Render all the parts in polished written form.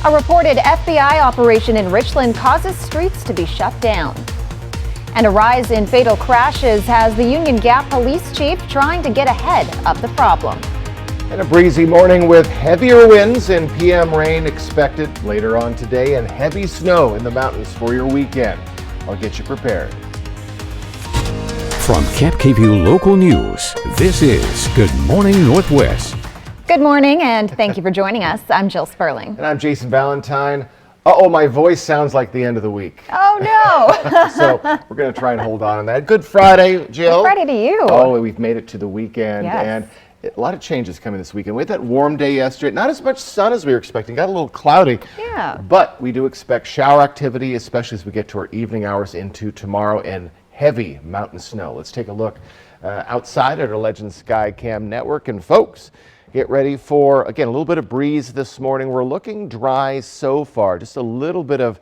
A reported FBI operation in Richland causes streets to be shut down. And a rise in fatal crashes has the Union Gap police chief trying to get ahead of the problem. And a breezy morning with heavier winds and PM rain expected later on today and heavy snow in the mountains for your weekend. I'll get you prepared. From KapKView Local News, this is Good Morning Northwest. Good morning, and thank you for joining us. I'm Jill Sperling. And I'm Jason Valentine. Uh-oh, my voice sounds like the end of the week. Oh, no. So we're going to try and hold on that. Good Friday, Jill. Good Friday to you. Oh, we've made it to the weekend. Yes. And a lot of changes coming this weekend. We had that warm day yesterday. Not as much sun as we were expecting. Got a little cloudy. Yeah. But we do expect shower activity, especially as we get to our evening hours into tomorrow, and heavy mountain snow. Let's take a look outside at our Legend Sky Cam network. And folks, get ready for, again, a little bit of breeze this morning. We're looking dry so far. Just a little bit of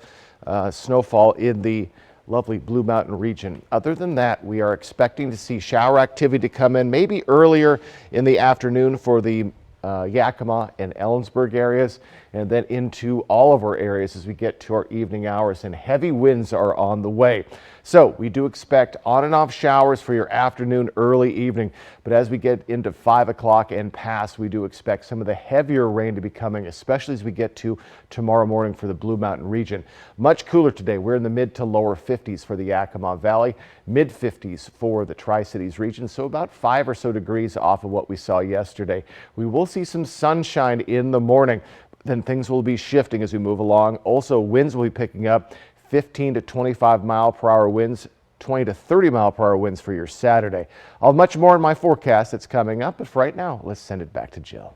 snowfall in the lovely Blue Mountain region. Other than that, we are expecting to see shower activity to come in maybe earlier in the afternoon for the Yakima and Ellensburg areas, and then into all of our areas as we get to our evening hours, and heavy winds are on the way. So we do expect on and off showers for your afternoon, early evening, but as we get into 5 o'clock and past, we do expect some of the heavier rain to be coming, especially as we get to tomorrow morning for the Blue Mountain region. Much cooler today. We're in the mid to lower 50s for the Yakima Valley, mid 50s for the Tri-Cities region, so about 5 or so degrees off of what we saw yesterday. We will see some sunshine in the morning, then things will be shifting as we move along. Also, winds will be picking up. 15 to 25 mile per hour winds, 20 to 30 mile per hour winds for your Saturday. I'll have much more in my forecast that's coming up, but for right now, let's send it back to Jill.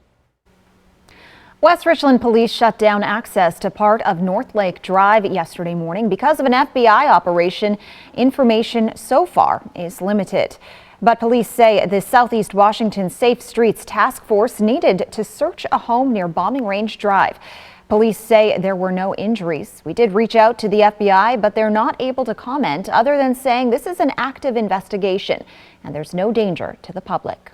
West Richland police shut down access to part of North Lake Drive yesterday morning because of an FBI operation. Information so far is limited. But police say the Southeast Washington Safe Streets Task Force needed to search a home near Bombing Range Drive. Police say there were no injuries. We did reach out to the FBI, but they're not able to comment other than saying this is an active investigation and there's no danger to the public.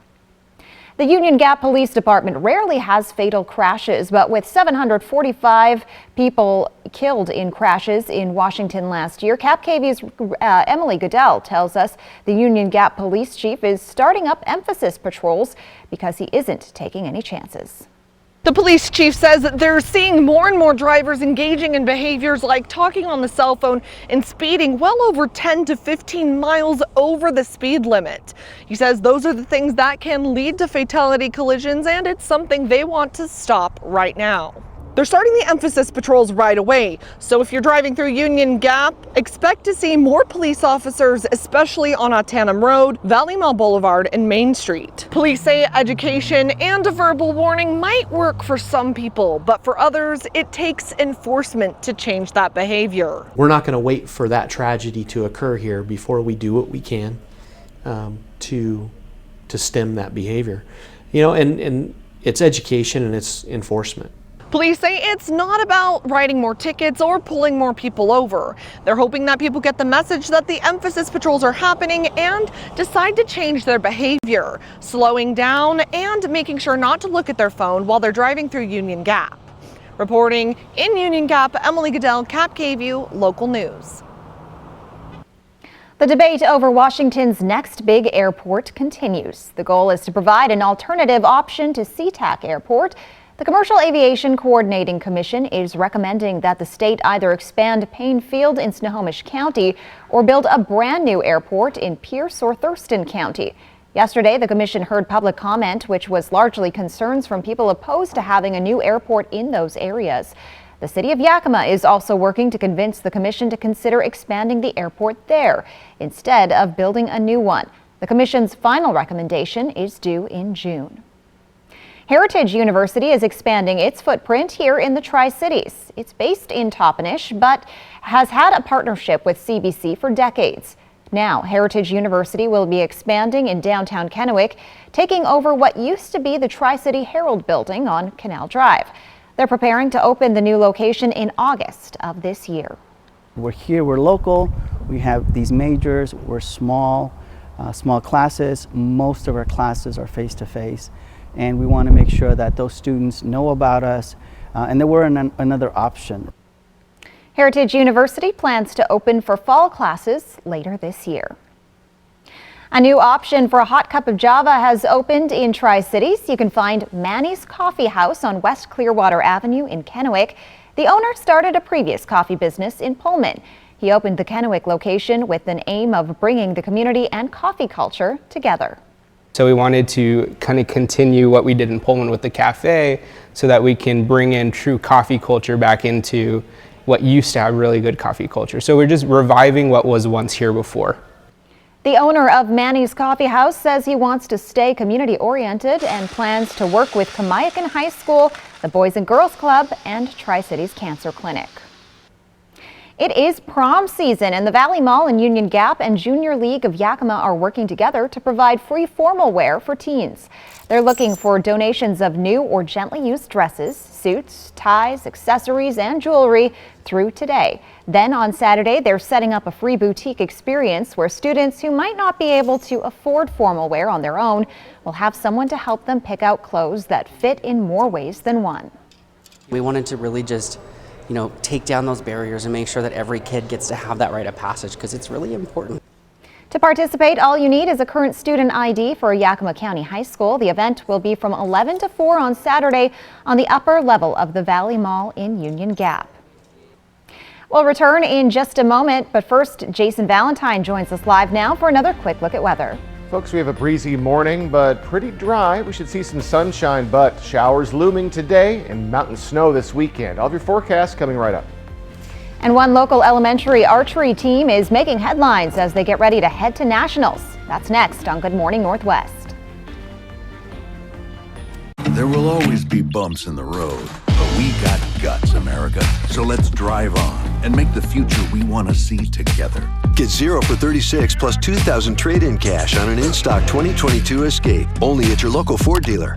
The Union Gap Police Department rarely has fatal crashes, but with 745 people killed in crashes in Washington last year, KapKV's Emily Goodell tells us the Union Gap Police Chief is starting up emphasis patrols because he isn't taking any chances. The police chief says that they're seeing more and more drivers engaging in behaviors like talking on the cell phone and speeding well over 10 to 15 miles over the speed limit. He says those are the things that can lead to fatality collisions, and it's something they want to stop right now. They're starting the emphasis patrols right away, so if you're driving through Union Gap, expect to see more police officers, especially on Ottanum Road, Valley Mall Boulevard, and Main Street. Police say education and a verbal warning might work for some people, but for others, it takes enforcement to change that behavior. We're not going to wait for that tragedy to occur here before we do what we can to stem that behavior. You know, and it's education and it's enforcement. Police say it's not about writing more tickets or pulling more people over. They're hoping that people get the message that the emphasis patrols are happening and decide to change their behavior, slowing down and making sure not to look at their phone while they're driving through Union Gap. Reporting in Union Gap, Emily Goodell, KapKView Local News. The debate over Washington's next big airport continues. The goal is to provide an alternative option to SeaTac Airport. The Commercial Aviation Coordinating Commission is recommending that the state either expand Payne Field in Snohomish County or build a brand new airport in Pierce or Thurston County. Yesterday, the commission heard public comment, which was largely concerns from people opposed to having a new airport in those areas. The city of Yakima is also working to convince the commission to consider expanding the airport there instead of building a new one. The commission's final recommendation is due in June. Heritage University is expanding its footprint here in the Tri-Cities. It's based in Toppenish, but has had a partnership with CBC for decades. Now, Heritage University will be expanding in downtown Kennewick, taking over what used to be the Tri-City Herald building on Canal Drive. They're preparing to open the new location in August of this year. We're here, we're local, we have these majors, we're small classes. Most of our classes are face-to-face. And we want to make sure that those students know about us, and they were another option. Heritage University plans to open for fall classes later this year. A new option for a hot cup of Java has opened in Tri-Cities. You can find Manny's Coffee House on West Clearwater Avenue in Kennewick. The owner started a previous coffee business in Pullman. He opened the Kennewick location with an aim of bringing the community and coffee culture together. So we wanted to kind of continue what we did in Pullman with the cafe so that we can bring in true coffee culture back into what used to have really good coffee culture. So we're just reviving what was once here before. The owner of Manny's Coffee House says he wants to stay community-oriented and plans to work with Kamiakin High School, the Boys and Girls Club, and Tri-Cities Cancer Clinic. It is prom season, and the Valley Mall and Union Gap and Junior League of Yakima are working together to provide free formal wear for teens. They're looking for donations of new or gently used dresses, suits, ties, accessories, and jewelry through today. Then on Saturday, they're setting up a free boutique experience where students who might not be able to afford formal wear on their own will have someone to help them pick out clothes that fit in more ways than one. We wanted to really just, take down those barriers and make sure that every kid gets to have that rite of passage, because it's really important. To participate, all you need is a current student ID for Yakima County High School. The event will be from 11 to 4 on Saturday on the upper level of the Valley Mall in Union Gap. We'll return in just a moment, but first, Jason Valentine joins us live now for another quick look at weather. Folks, we have a breezy morning, but pretty dry. We should see some sunshine, but showers looming today and mountain snow this weekend. All of your forecasts coming right up. And one local elementary archery team is making headlines as they get ready to head to nationals. That's next on Good Morning Northwest. There will always be bumps in the road, but we got guts, America. So let's drive on and make the future we want to see together. Get 0 for 36 plus $2,000 trade-in cash on an in-stock 2022 Escape, only at your local Ford dealer.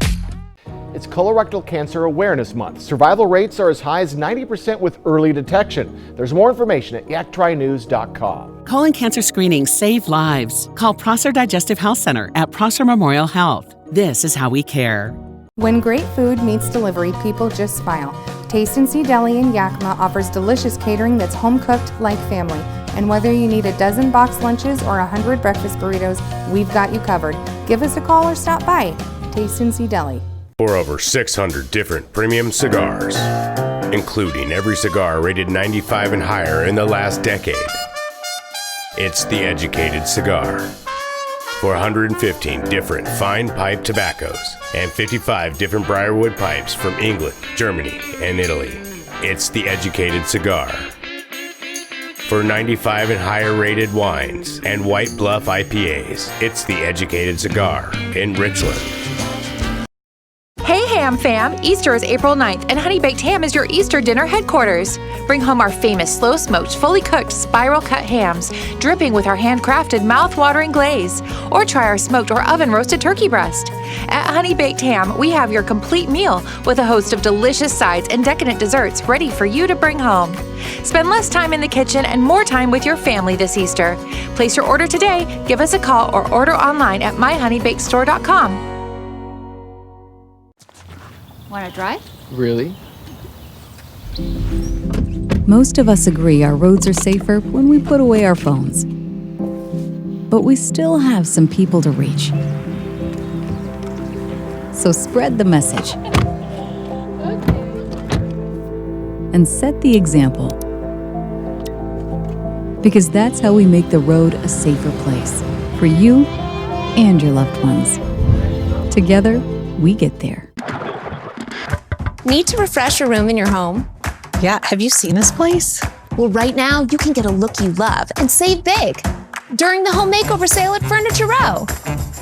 It's Colorectal Cancer Awareness Month. Survival rates are as high as 90% with early detection. There's more information at yaktrynews.com. Colon cancer screenings save lives. Call Prosser Digestive Health Center at Prosser Memorial Health. This is how we care. When great food meets delivery, people just smile. Taste and See Deli in Yakima offers delicious catering that's home-cooked like family. And whether you need a dozen box lunches or 100 breakfast burritos, we've got you covered. Give us a call or stop by. Taste and See Deli. For over 600 different premium cigars, including every cigar rated 95 and higher in the last decade. It's The Educated Cigar. For 115 different fine pipe tobaccos and 55 different Briarwood pipes from England, Germany, and Italy. It's The Educated Cigar. For 95 and higher rated wines and White Bluff IPAs, it's The Educated Cigar in Richland. Hey Ham Fam! Easter is April 9th and Honey Baked Ham is your Easter dinner headquarters. Bring home our famous slow-smoked, fully cooked, spiral-cut hams, dripping with our handcrafted, mouth-watering glaze. Or try our smoked or oven-roasted turkey breast. At Honey Baked Ham, we have your complete meal with a host of delicious sides and decadent desserts ready for you to bring home. Spend less time in the kitchen and more time with your family this Easter. Place your order today, give us a call, or order online at myhoneybakedstore.com. Want to drive? Really? Most of us agree our roads are safer when we put away our phones. But we still have some people to reach. So spread the message. And set the example. Because that's how we make the road a safer place for you and your loved ones. Together, we get there. Need to refresh a room in your home? Yeah, have you seen this place? Well, right now you can get a look you love and save big during the home makeover sale at Furniture Row.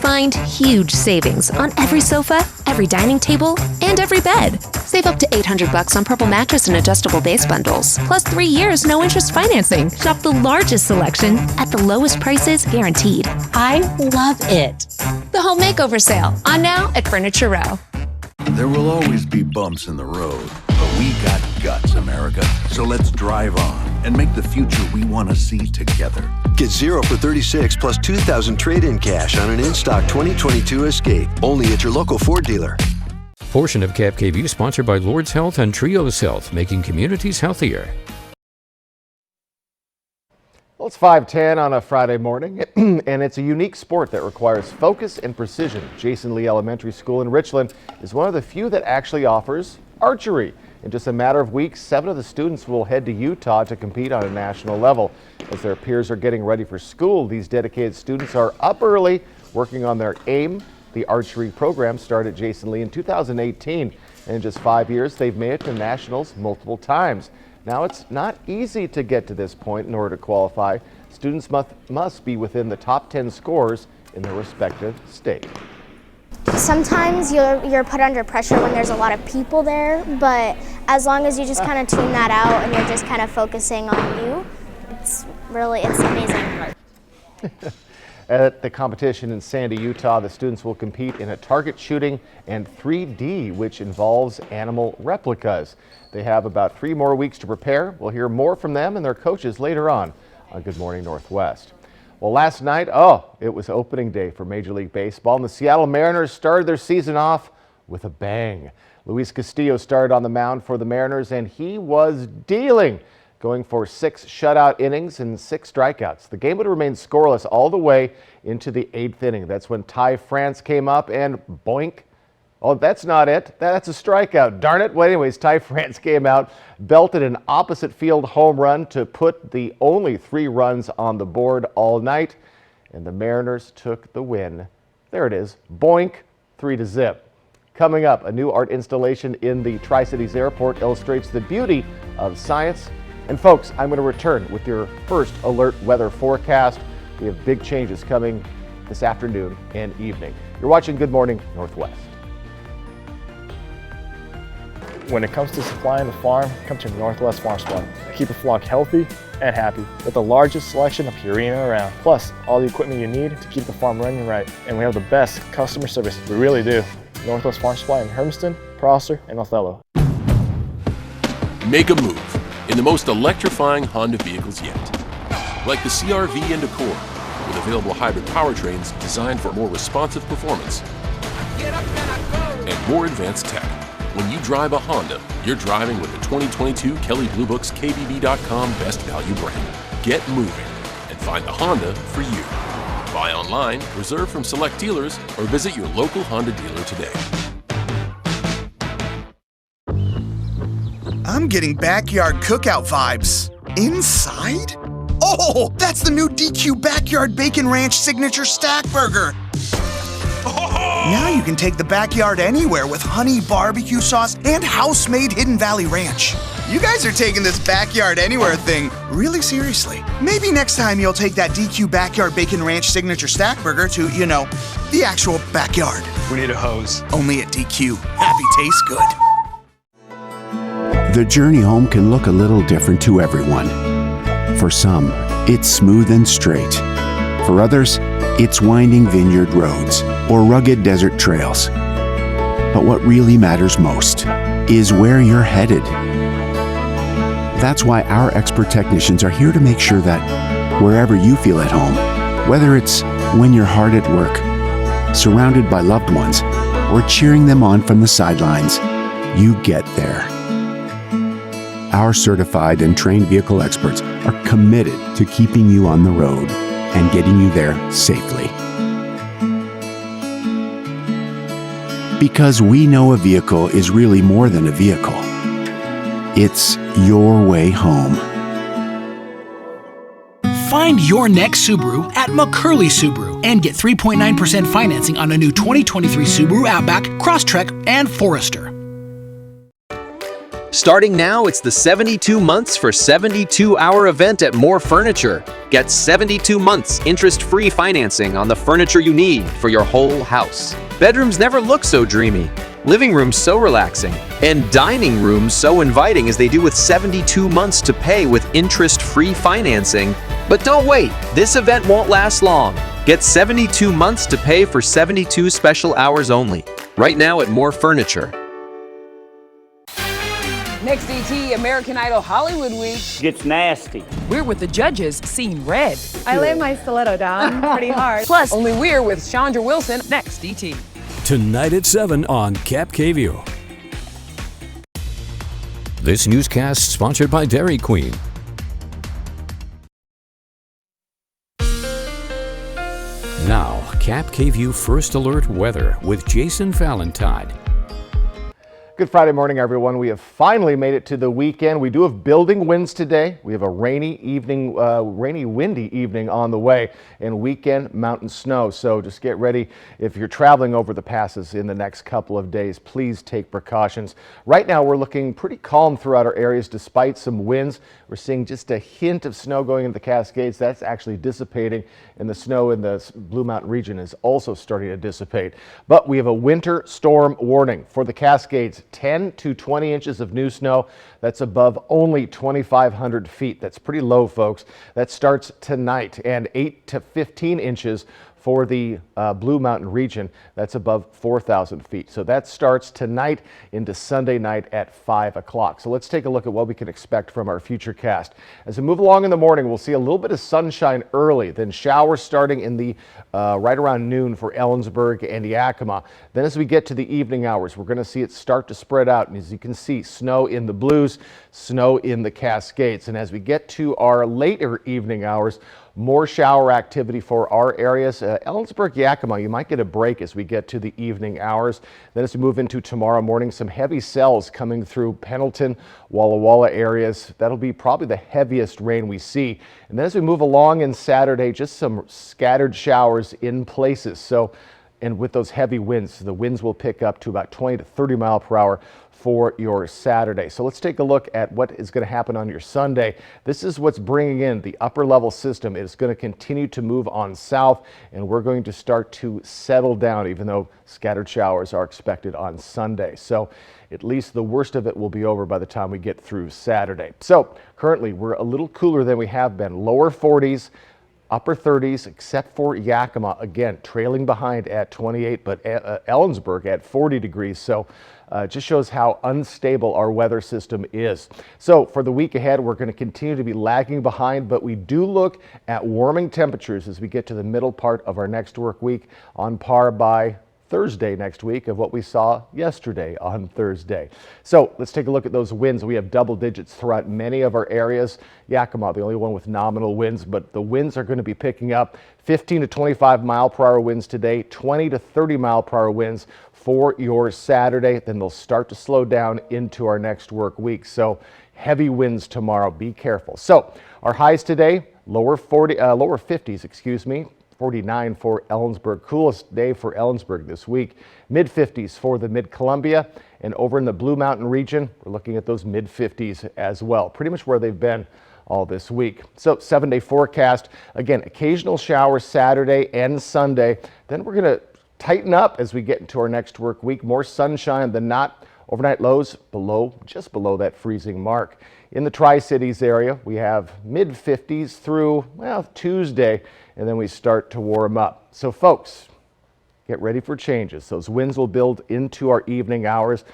Find huge savings on every sofa, every dining table, and every bed. Save up to $800 on Purple mattress and adjustable base bundles, plus 3 years no interest financing. Shop the largest selection at the lowest prices guaranteed. I love it. The home makeover sale on now at Furniture Row. There will always be bumps in the road, but we got guts, America. So let's drive on and make the future we want to see together. Get 0 for 36 plus $2,000 trade-in cash on an in-stock 2022 Escape, only at your local Ford dealer. portion of Cap KVU sponsored by Lord's Health and Trios Health, making communities healthier. Well, it's 5:10 on a Friday morning, and it's a unique sport that requires focus and precision. Jason Lee Elementary School in Richland is one of the few that actually offers archery. In just a matter of weeks, 7 of the students will head to Utah to compete on a national level. As their peers are getting ready for school, these dedicated students are up early working on their aim. The archery program started at Jason Lee in 2018, and in just 5 years, they've made it to nationals multiple times. Now, it's not easy to get to this point in order to qualify. Students must be within the top 10 scores in their respective state. Sometimes you're put under pressure when there's a lot of people there, but as long as you just kind of tune that out and you're just kind of focusing on you, it's amazing. At the competition in Sandy, Utah, the students will compete in a target shooting and 3D, which involves animal replicas. They have about 3 more weeks to prepare. We'll hear more from them and their coaches later on Good Morning Northwest. Well, last night, it was opening day for Major League Baseball, and the Seattle Mariners started their season off with a bang. Luis Castillo started on the mound for the Mariners, and he was dealing, going for 6 shutout innings and 6 strikeouts. The game would remain scoreless all the way into the 8th inning. That's when Ty France came up and boink. Oh, that's not it. That's a strikeout. Darn it. Well, anyways, Ty France came out, belted an opposite field home run to put the only 3 runs on the board all night, and the Mariners took the win. There it is. Boink, 3-0. Coming up, a new art installation in the Tri-Cities Airport illustrates the beauty of science. And folks, I'm going to return with your first alert weather forecast. We have big changes coming this afternoon and evening. You're watching Good Morning Northwest. When it comes to supplying the farm, come to Northwest Farm Supply. Keep a flock healthy and happy with the largest selection of Purina around. Plus, all the equipment you need to keep the farm running right. And we have the best customer service. We really do. Northwest Farm Supply in Hermiston, Prosser, and Othello. Make a move in the most electrifying Honda vehicles yet. Like the CR-V and Accord, with available hybrid powertrains designed for more responsive performance and more advanced tech. When you drive a Honda, you're driving with the 2022 Kelley Blue Book's KBB.com Best Value brand. Get moving and find the Honda for you. Buy online, reserve from select dealers, or visit your local Honda dealer today. I'm getting backyard cookout vibes. Inside? Oh, that's the new DQ Backyard Bacon Ranch Signature Stack Burger. Now you can take the backyard anywhere with honey barbecue sauce and house-made Hidden Valley Ranch. You guys are taking this backyard anywhere thing really seriously. Maybe next time you'll take that DQ Backyard Bacon Ranch Signature Stack Burger to, the actual backyard. We need a hose. Only at DQ. Happy tastes good. The journey home can look a little different to everyone. For some, it's smooth and straight. For others, it's winding vineyard roads or rugged desert trails. But what really matters most is where you're headed. That's why our expert technicians are here to make sure that wherever you feel at home, whether it's when you're hard at work, surrounded by loved ones, or cheering them on from the sidelines, you get there. Our certified and trained vehicle experts are committed to keeping you on the road and getting you there safely. Because we know a vehicle is really more than a vehicle. It's your way home. Find your next Subaru at McCurley Subaru and get 3.9% financing on a new 2023 Subaru Outback, Crosstrek, and Forester. Starting now, it's the 72 months for 72-hour event at More Furniture. Get 72 months interest-free financing on the furniture you need for your whole house. Bedrooms never look so dreamy, living rooms so relaxing, and dining rooms so inviting as they do with 72 months to pay with interest-free financing. But don't wait, this event won't last long. Get 72 months to pay for 72 special hours only. Right now at More Furniture. Next DT, American Idol Hollywood Week gets nasty. We're with the judges seeing red. I lay my stiletto down pretty hard. Plus, only we're with Chandra Wilson. Next DT. tonight at 7 on Cap KView. This newscast sponsored by Dairy Queen. Now, Cap KView First Alert weather with Jason Valentine. Good Friday morning, everyone. We have finally made it to the weekend. We do have building winds today. We have a rainy, windy evening on the way, and weekend mountain snow. So just get ready. If you're traveling over the passes in the next couple of days, please take precautions. Right now, we're looking pretty calm throughout our areas despite some winds. We're seeing just a hint of snow going into the Cascades. That's actually dissipating, and the snow in the Blue Mountain region is also starting to dissipate. But we have a winter storm warning for the Cascades. 10 to 20 inches of new snow. That's above only 2,500 feet. That's pretty low, folks. That starts tonight, and 8 to 15 inches for the Blue Mountain region. That's above 4,000 feet. So that starts tonight into Sunday night at 5 o'clock. So let's take a look at what we can expect from our future cast. As we move along in the morning, we'll see a little bit of sunshine early, then showers starting in the right around noon for Ellensburg and Yakima. Then as we get to the evening hours, we're going to see it start to spread out. And as you can see, snow in the Blues, snow in the Cascades. And as we get to our later evening hours, more shower activity for our areas. Ellensburg, Yakima, you might get a break as we get to the evening hours. Then as we move into tomorrow morning, some heavy cells coming through Pendleton, Walla Walla areas. That'll be probably the heaviest rain we see. And then as we move along in Saturday, just some scattered showers in places. And with those heavy winds, the winds will pick up to about 20 to 30 mile per hour for your Saturday. So let's take a look at what is going to happen on your Sunday. This is what's bringing in the upper level system. It is going to continue to move on south, and we're going to start to settle down, even though scattered showers are expected on Sunday. So at least the worst of it will be over by the time we get through Saturday. So currently we're a little cooler than we have been. Lower 40s, upper 30s, except for Yakima, again, trailing behind at 28, but Ellensburg at 40 degrees. So just shows how unstable our weather system is. So for the week ahead, we're going to continue to be lagging behind, but we do look at warming temperatures as we get to the middle part of our next work week, on par by Thursday next week of what we saw yesterday on Thursday. So let's take a look at those winds. We have double digits throughout many of our areas. Yakima, the only one with nominal winds, but the winds are going to be picking up. 15 to 25 mile per hour winds today, 20 to 30 mile per hour winds for your Saturday. Then they'll start to slow down into our next work week. So heavy winds tomorrow. Be careful. So our highs today, lower 50s, excuse me. 49 for Ellensburg. Coolest day for Ellensburg this week. Mid 50s for the Mid-Columbia, and over in the Blue Mountain region, we're looking at those mid 50s as well. Pretty much where they've been all this week. So 7-day forecast. Again, occasional showers Saturday and Sunday. Then we're going to tighten up as we get into our next work week. More sunshine than not. Overnight lows just below that freezing mark. In the Tri-Cities area, we have mid 50s through, well, Tuesday, and then we start to warm up. So folks, get ready for changes. Those winds will build into our evening hours.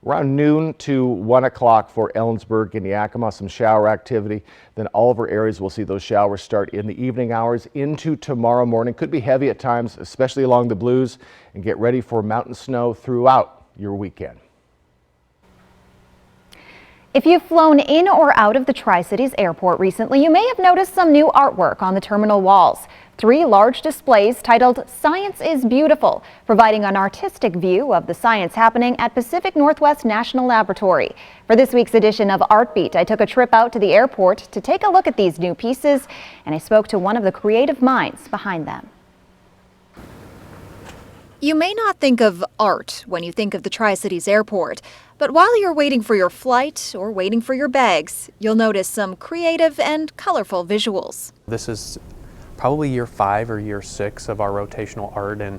Around noon to 1 o'clock for Ellensburg and Yakima, some shower activity. Then all of our areas will see those showers start in the evening hours into tomorrow morning. Could be heavy at times, especially along the Blues, and get ready for mountain snow throughout your weekend. If you've flown in or out of the Tri-Cities Airport recently, you may have noticed some new artwork on the terminal walls. 3 large displays titled Science is Beautiful, providing an artistic view of the science happening at Pacific Northwest National Laboratory. For this week's edition of Artbeat, I took a trip out to the airport to take a look at these new pieces, and I spoke to one of the creative minds behind them. You may not think of art when you think of the Tri-Cities Airport, but while you're waiting for your flight or waiting for your bags, you'll notice some creative and colorful visuals. This is probably year 5 or year 6 of our rotational art, and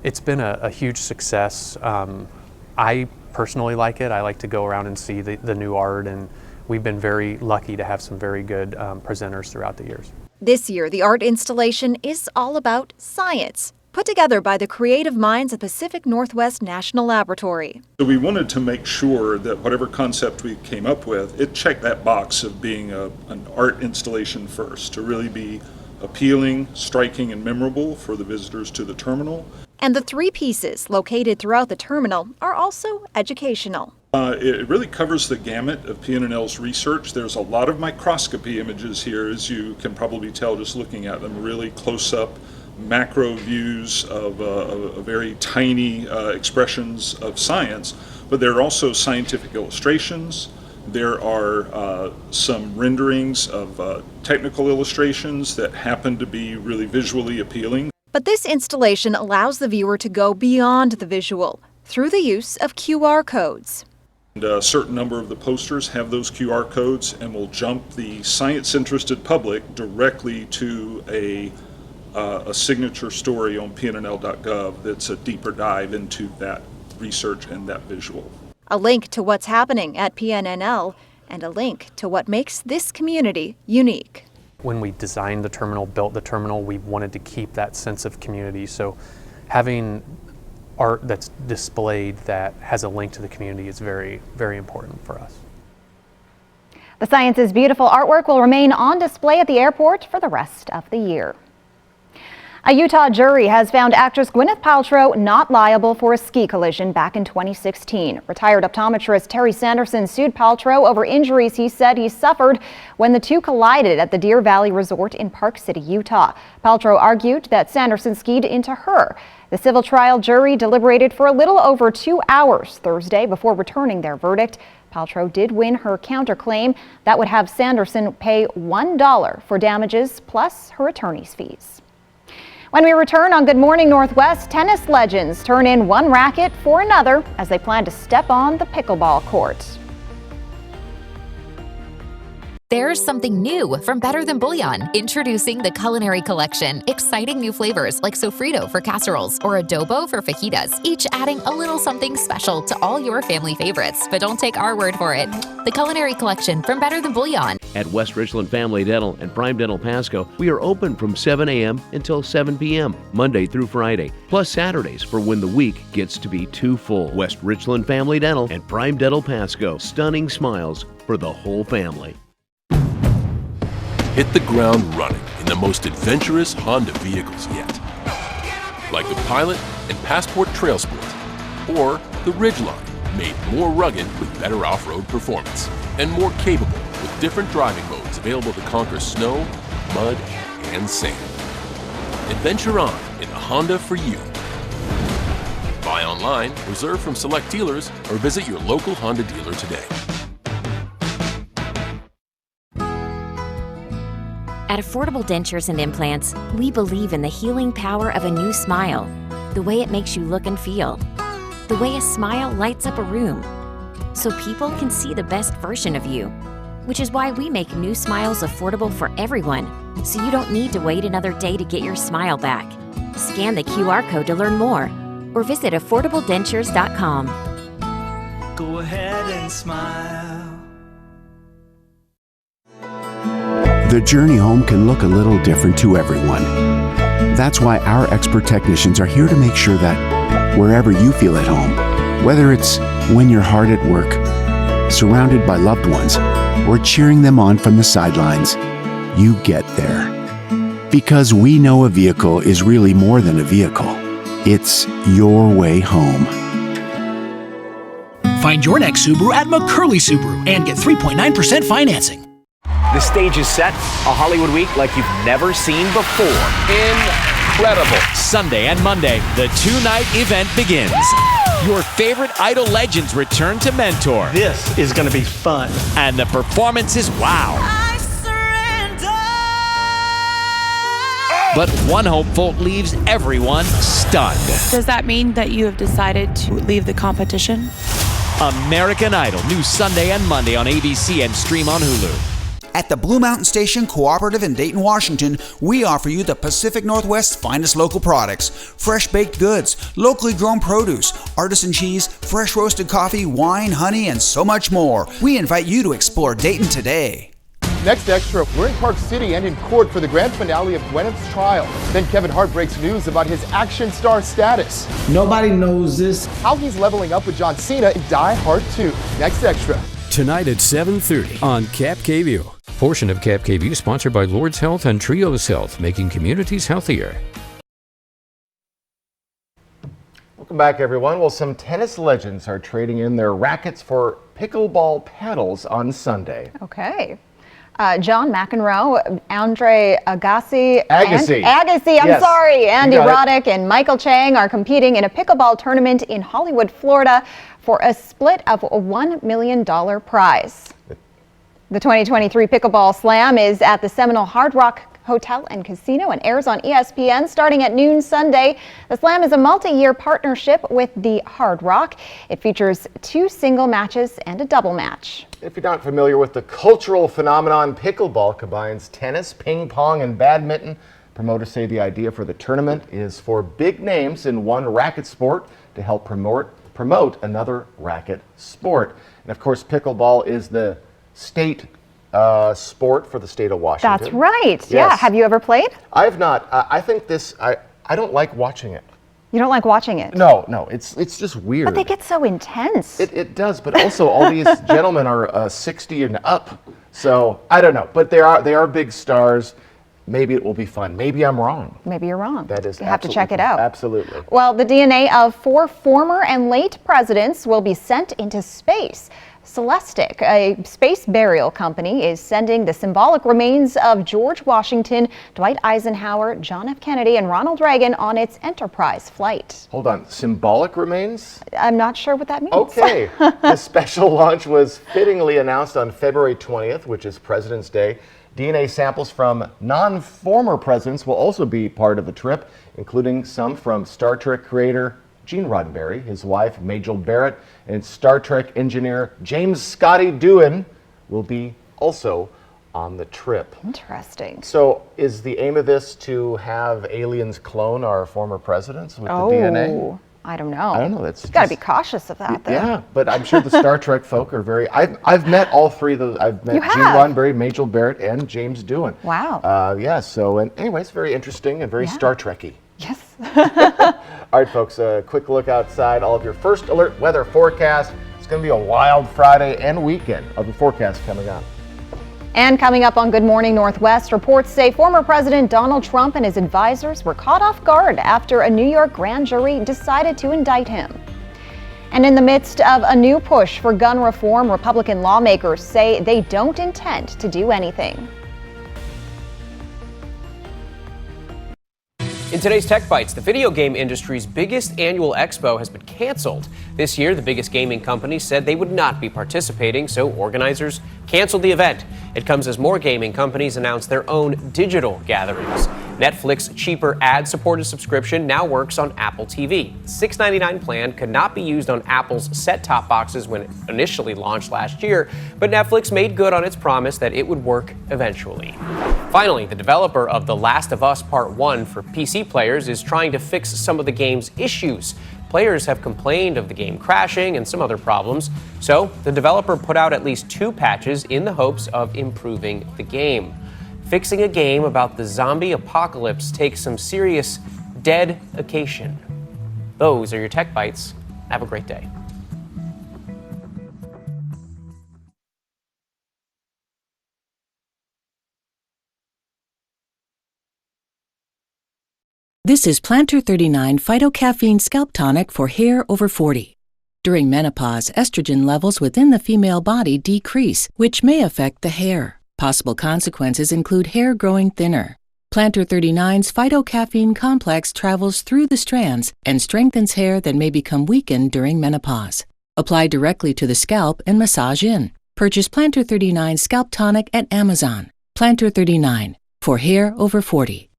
it's been a huge success. I personally like it. I like to go around and see the new art, and we've been very lucky to have some very good presenters throughout the years. This year, the art installation is all about science, put together by the creative minds at Pacific Northwest National Laboratory. So we wanted to make sure that whatever concept we came up with, it checked that box of being an art installation first, to really be appealing, striking, and memorable for the visitors to the terminal. And the 3 pieces located throughout the terminal are also educational. It really covers the gamut of PNNL's research. There's a lot of microscopy images here, as you can probably tell just looking at them, really close-up macro views of very tiny expressions of science. But there are also scientific illustrations. There are some renderings of technical illustrations that happen to be really visually appealing. But this installation allows the viewer to go beyond the visual through the use of QR codes. And a certain number of the posters have those QR codes and will jump the science-interested public directly to a signature story on PNNL.gov that's a deeper dive into that research and that visual. A link to what's happening at PNNL and a link to what makes this community unique. When we designed the terminal, built the terminal, we wanted to keep that sense of community. So having art that's displayed that has a link to the community is very, very important for us. The Science is Beautiful artwork will remain on display at the airport for the rest of the year. A Utah jury has found actress Gwyneth Paltrow not liable for a ski collision back in 2016. Retired optometrist Terry Sanderson sued Paltrow over injuries he said he suffered when the two collided at the Deer Valley Resort in Park City, Utah. Paltrow argued that Sanderson skied into her. The civil trial jury deliberated for a little over 2 hours Thursday before returning their verdict. Paltrow did win her counterclaim that would have Sanderson pay $1 for damages plus her attorney's fees. When we return on Good Morning Northwest, tennis legends turn in one racket for another as they plan to step on the pickleball court. There's something new from Better Than Bouillon. Introducing the Culinary Collection. Exciting new flavors like sofrito for casseroles or adobo for fajitas, each adding a little something special to all your family favorites. But don't take our word for it. The Culinary Collection from Better Than Bouillon. At West Richland Family Dental and Prime Dental Pasco, we are open from 7 a.m. until 7 p.m., Monday through Friday, plus Saturdays for when the week gets to be too full. West Richland Family Dental and Prime Dental Pasco. Stunning smiles for the whole family. Hit the ground running in the most adventurous Honda vehicles yet. Like the Pilot and Passport Trail Sport, or the Ridgeline, made more rugged with better off-road performance, and more capable with different driving modes available to conquer snow, mud, and sand. Adventure on in the Honda for you. Buy online, reserve from select dealers, or visit your local Honda dealer today. At Affordable Dentures and Implants, we believe in the healing power of a new smile, the way it makes you look and feel, the way a smile lights up a room, so people can see the best version of you, which is why we make new smiles affordable for everyone, so you don't need to wait another day to get your smile back. Scan the QR code to learn more, or visit affordabledentures.com. Go ahead and smile. The journey home can look a little different to everyone. That's why our expert technicians are here to make sure that wherever you feel at home, whether it's when you're hard at work, surrounded by loved ones, or cheering them on from the sidelines, you get there. Because we know a vehicle is really more than a vehicle. It's your way home. Find your next Subaru at McCurley Subaru and get 3.9% financing. The stage is set, a Hollywood week like you've never seen before. Incredible. Sunday and Monday, the two-night event begins. Your favorite Idol legends return to mentor. This is going to be fun. And the performances, wow. But one hopeful leaves everyone stunned. Does that mean that you have decided to leave the competition? American Idol, new Sunday and Monday on ABC and stream on Hulu. At the Blue Mountain Station Cooperative in Dayton, Washington, we offer you the Pacific Northwest's finest local products. Fresh baked goods, locally grown produce, artisan cheese, fresh roasted coffee, wine, honey, and so much more. We invite you to explore Dayton today. Next Extra, we're in Park City and in court for the grand finale of Gwyneth's trial. Then Kevin Hart breaks news about his action star status. Nobody knows this. How he's leveling up with John Cena in Die Hard 2. Next Extra. Tonight at 7:30 on Cap KVU. Portion of Cap KVU sponsored by Lord's Health and Trios Health, making communities healthier. Welcome back, everyone. Well, some tennis legends are trading in their rackets for pickleball paddles on Sunday. Okay. John McEnroe, Andre Agassi, Agassi, I'm sorry, Andy Roddick and Michael Chang are competing in a pickleball tournament in Hollywood, Florida for a split of a $1 million prize. The 2023 Pickleball Slam is at the Seminole Hard Rock Hotel and Casino and airs on ESPN starting at noon Sunday. The Slam is a multi-year partnership with the Hard Rock. It features 2 single matches and a double match. If you're not familiar with the cultural phenomenon, pickleball combines tennis, ping pong, and badminton. Promoters say the idea for the tournament is for big names in one racket sport to help promote another racket sport. And of course, pickleball is the state sport for the state of Washington. That's right. Yes. Yeah. Have you ever played? I have not. I think I don't like watching it. You don't like watching it? No, it's just weird. But they get so intense. It does, but also all these gentlemen are 60 and up. So I don't know, but they are big stars. Maybe it will be fun. Maybe I'm wrong. Maybe you're wrong. That is. You have to check it out. Absolutely. Well, the DNA of 4 former and late presidents will be sent into space. Celestic, a space burial company, is sending the symbolic remains of George Washington, Dwight Eisenhower, John F. Kennedy, and Ronald Reagan on its Enterprise flight. Hold on, symbolic remains? I'm not sure what that means. Okay. The special launch was fittingly announced on February 20th, which is President's Day. DNA samples from non-former presidents will also be part of the trip, including some from Star Trek creator Gene Roddenberry, his wife Majel Barrett, and Star Trek engineer James Scotty Doohan will be also on the trip. Interesting. So is the aim of this to have aliens clone our former presidents with the DNA? I don't know. I don't know. That's got to be cautious of that, though. Yeah, but I'm sure the Star Trek folk are very. I've met all 3 of those. I've met You Gene have? Roddenberry, Majel Barrett, and James Doohan. Wow. Yeah. So, and anyways, very interesting and very Star Trek-y. Yes. All right, folks, a quick look outside. All of your first alert weather forecast. It's going to be a wild Friday and weekend of the forecast coming up. And coming up on Good Morning Northwest, reports say former President Donald Trump and his advisors were caught off guard after a New York grand jury decided to indict him. And in the midst of a new push for gun reform, Republican lawmakers say they don't intend to do anything. In today's Tech Bites, the video game industry's biggest annual expo has been canceled. This year, the biggest gaming companies said they would not be participating, so organizers canceled the event. It comes as more gaming companies announce their own digital gatherings. Netflix's cheaper ad-supported subscription now works on Apple TV. The $6.99 plan could not be used on Apple's set-top boxes when it initially launched last year, but Netflix made good on its promise that it would work eventually. Finally, the developer of The Last of Us Part 1 for PC players is trying to fix some of the game's issues. Players have complained of the game crashing and some other problems, so the developer put out at least 2 patches in the hopes of improving the game. Fixing a game about the zombie apocalypse takes some serious dedication. Those are your Tech Bites. Have a great day. This is Plantar 39 Phytocaffeine Scalp Tonic for hair over 40. During menopause, estrogen levels within the female body decrease, which may affect the hair. Possible consequences include hair growing thinner. Plantar 39's phytocaffeine complex travels through the strands and strengthens hair that may become weakened during menopause. Apply directly to the scalp and massage in. Purchase Plantar 39 Scalp Tonic at Amazon. Plantar 39 for hair over 40.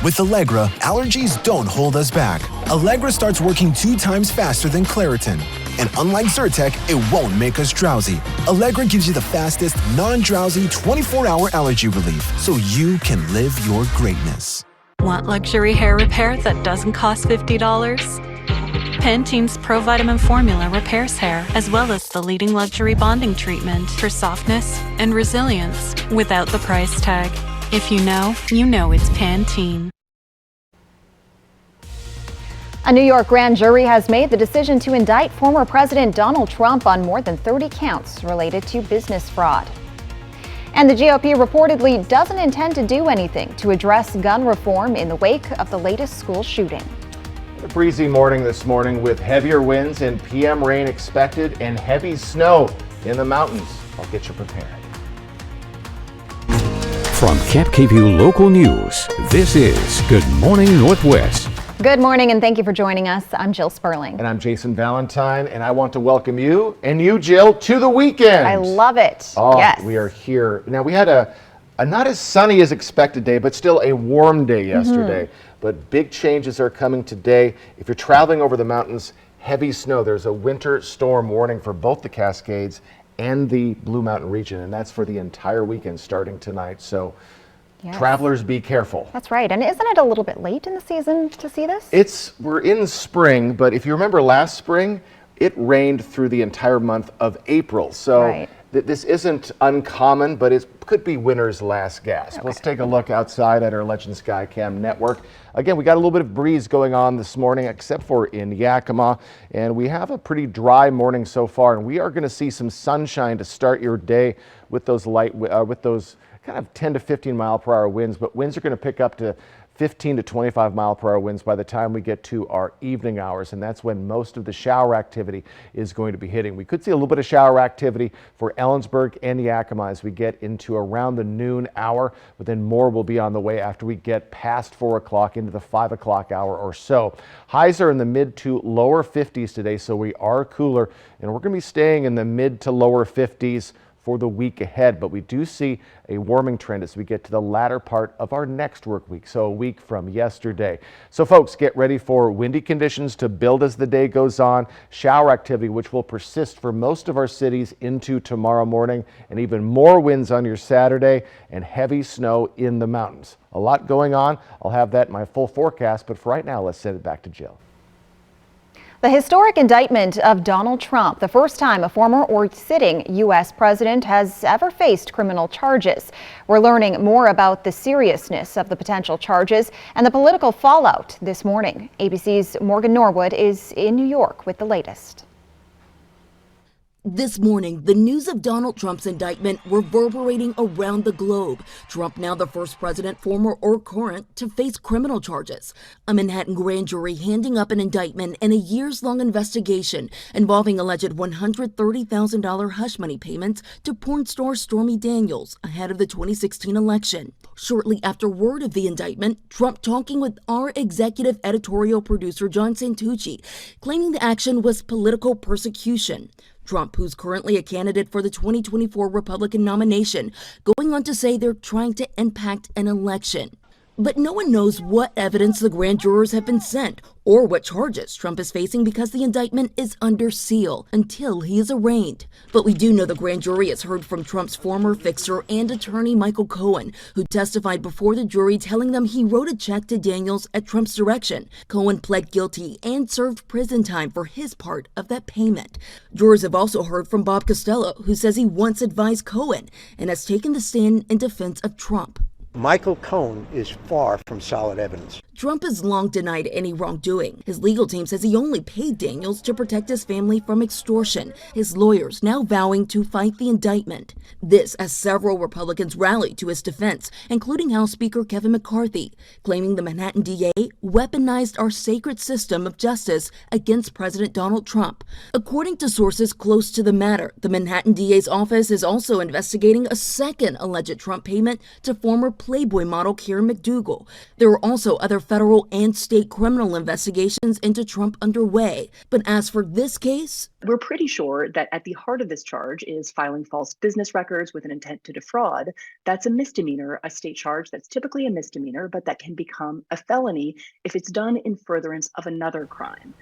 With Allegra, allergies don't hold us back. Allegra starts working 2 times faster than Claritin. And unlike Zyrtec, it won't make us drowsy. Allegra gives you the fastest, non-drowsy 24-hour allergy relief so you can live your greatness. Want luxury hair repair that doesn't cost $50? Pantene's Pro Vitamin Formula repairs hair, as well as the leading luxury bonding treatment for softness and resilience without the price tag. If you know it's Pantene. A New York grand jury has made the decision to indict former President Donald Trump on more than 30 counts related to business fraud. And the GOP reportedly doesn't intend to do anything to address gun reform in the wake of the latest school shooting. A breezy morning this morning with heavier winds and PM rain expected and heavy snow in the mountains. I'll get you prepared. From Camp KVUE Local News, this is Good Morning Northwest. Good morning and thank you for joining us. I'm Jill Sperling. And I'm Jason Valentine, and I want to welcome you and you, Jill, to the weekend. I love it. Oh, yes. We are here. Now, we had a not as sunny as expected day, but still a warm day yesterday. But big changes are coming today. If you're traveling over the mountains, heavy snow. There's a winter storm warning for both the Cascades and the Blue Mountain region, and that's for the entire weekend starting tonight. So travelers, be careful. That's right. And isn't it a little bit late in the season to see this? We're in spring, but if you remember last spring, it rained through the entire month of April. So this isn't uncommon, but it could be winter's last gasp. Let's take a look outside at our Legend Skycam network. Again, we got a little bit of breeze going on this morning, except for in Yakima, and we have a pretty dry morning so far, and we are going to see some sunshine to start your day with those kind of 10 to 15 mile per hour winds, but winds are going to pick up to 15 to 25 mile per hour winds by the time we get to our evening hours, and that's when most of the shower activity is going to be hitting. We could see a little bit of shower activity for Ellensburg and Yakima as we get into around the noon hour, but then more will be on the way after we get past 4 o'clock into the 5 o'clock hour or so. Highs are in the mid to lower 50s today, so we are cooler, and we're going to be staying in the mid to lower 50s for the week ahead, but we do see a warming trend as we get to the latter part of our next work week, so a week from yesterday. So folks, get ready for windy conditions to build as the day goes on, shower activity which will persist for most of our cities into tomorrow morning, and even more winds on your Saturday, and heavy snow in the mountains. A lot going on. I'll have that in my full forecast, but for right now, let's send it back to Jill. The historic indictment of Donald Trump, the first time a former or sitting U.S. president has ever faced criminal charges. We're learning more about the seriousness of the potential charges and the political fallout this morning. ABC's Morgan Norwood is in New York with the latest. This morning, the news of Donald Trump's indictment reverberating around the globe. Trump now the first president, former or current, to face criminal charges. A Manhattan grand jury handing up an indictment in a years-long investigation involving alleged $130,000 hush money payments to porn star Stormy Daniels ahead of the 2016 election. Shortly after word of the indictment, Trump talking with our executive editorial producer John Santucci, claiming the action was political persecution. Trump, who's currently a candidate for the 2024 Republican nomination, going on to say they're trying to impact an election. But no one knows what evidence the grand jurors have been sent or what charges Trump is facing because the indictment is under seal until he is arraigned. But we do know the grand jury has heard from Trump's former fixer and attorney Michael Cohen, who testified before the jury telling them he wrote a check to Daniels at Trump's direction. Cohen pled guilty and served prison time for his part of that payment. Jurors have also heard from Bob Costello, who says he once advised Cohen and has taken the stand in defense of Trump. Michael Cohen is far from solid evidence. Trump has long denied any wrongdoing. His legal team says he only paid Daniels to protect his family from extortion. His lawyers now vowing to fight the indictment. This as several Republicans rallied to his defense, including House Speaker Kevin McCarthy, claiming the Manhattan DA weaponized our sacred system of justice against President Donald Trump. According to sources close to the matter, the Manhattan DA's office is also investigating a second alleged Trump payment to former Playboy model Karen McDougal. There are also other federal and state criminal investigations into Trump underway. But as for this case, we're pretty sure that at the heart of this charge is filing false business records with an intent to defraud. That's a misdemeanor, a state charge that's typically a misdemeanor, but that can become a felony if it's done in furtherance of another crime.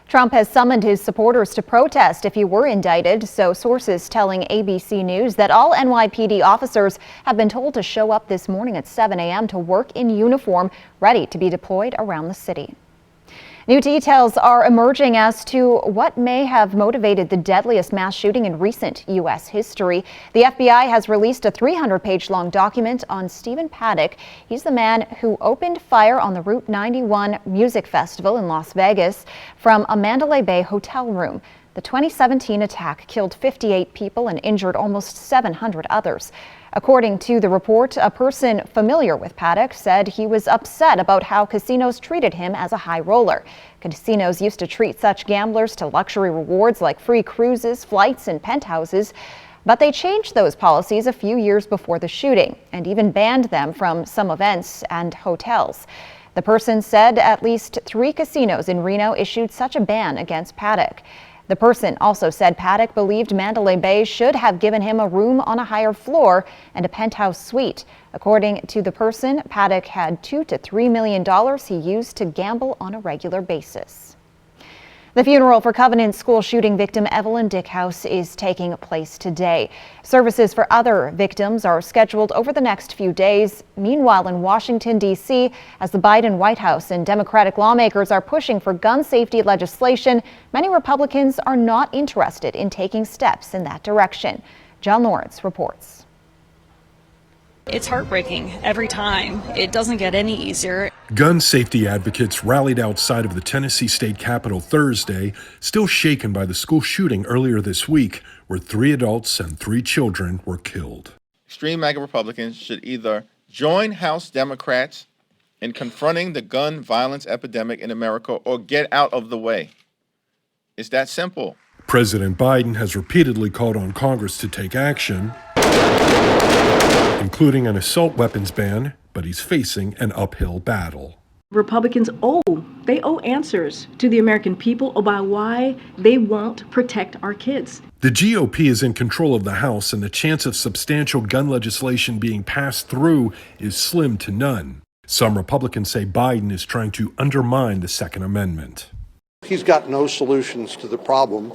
Trump has summoned his supporters to protest if he were indicted, so sources telling ABC News that all NYPD officers have been told to show up this morning at 7 a.m. to work in uniform, ready to be deployed around the city. New details are emerging as to what may have motivated the deadliest mass shooting in recent U.S. history. The FBI has released a 300-page-long document on Stephen Paddock. He's the man who opened fire on the Route 91 Music Festival in Las Vegas from a Mandalay Bay hotel room. The 2017 attack killed 58 people and injured almost 700 others. According to the report, a person familiar with Paddock said he was upset about how casinos treated him as a high roller. Casinos used to treat such gamblers to luxury rewards like free cruises, flights, and penthouses. But they changed those policies a few years before the shooting and even banned them from some events and hotels. The person said at least 3 casinos in Reno issued such a ban against Paddock. The person also said Paddock believed Mandalay Bay should have given him a room on a higher floor and a penthouse suite. According to the person, Paddock had $2 to $3 million he used to gamble on a regular basis. The funeral for Covenant school shooting victim Evelyn Dickhouse is taking place today. Services for other victims are scheduled over the next few days. Meanwhile, in Washington, D.C., as the Biden White House and Democratic lawmakers are pushing for gun safety legislation, many Republicans are not interested in taking steps in that direction. John Lawrence reports. It's heartbreaking every time. It doesn't get any easier. Gun safety advocates rallied outside of the Tennessee State Capitol Thursday, still shaken by the school shooting earlier this week, where 3 adults and 3 children were killed. Extreme MAGA Republicans should either join House Democrats in confronting the gun violence epidemic in America or get out of the way. It's that simple. President Biden has repeatedly called on Congress to take action, including an assault weapons ban, but he's facing an uphill battle. Republicans owe answers to the American people about why they won't protect our kids. The GOP is in control of the House, and the chance of substantial gun legislation being passed through is slim to none. Some Republicans say Biden is trying to undermine the Second Amendment. He's got no solutions to the problem.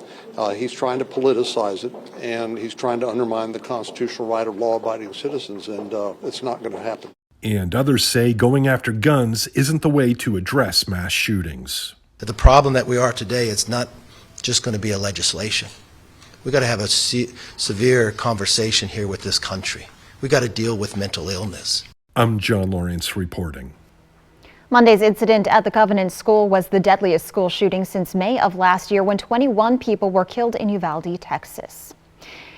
He's trying to politicize it, and he's trying to undermine the constitutional right of law-abiding citizens, and it's not going to happen. And others say going after guns isn't the way to address mass shootings. The problem that we are today, it's not just going to be a legislation. We've got to have a severe conversation here with this country. We've got to deal with mental illness. I'm John Lawrence reporting. Monday's incident at the Covenant School was the deadliest school shooting since May of last year when 21 people were killed in Uvalde, Texas.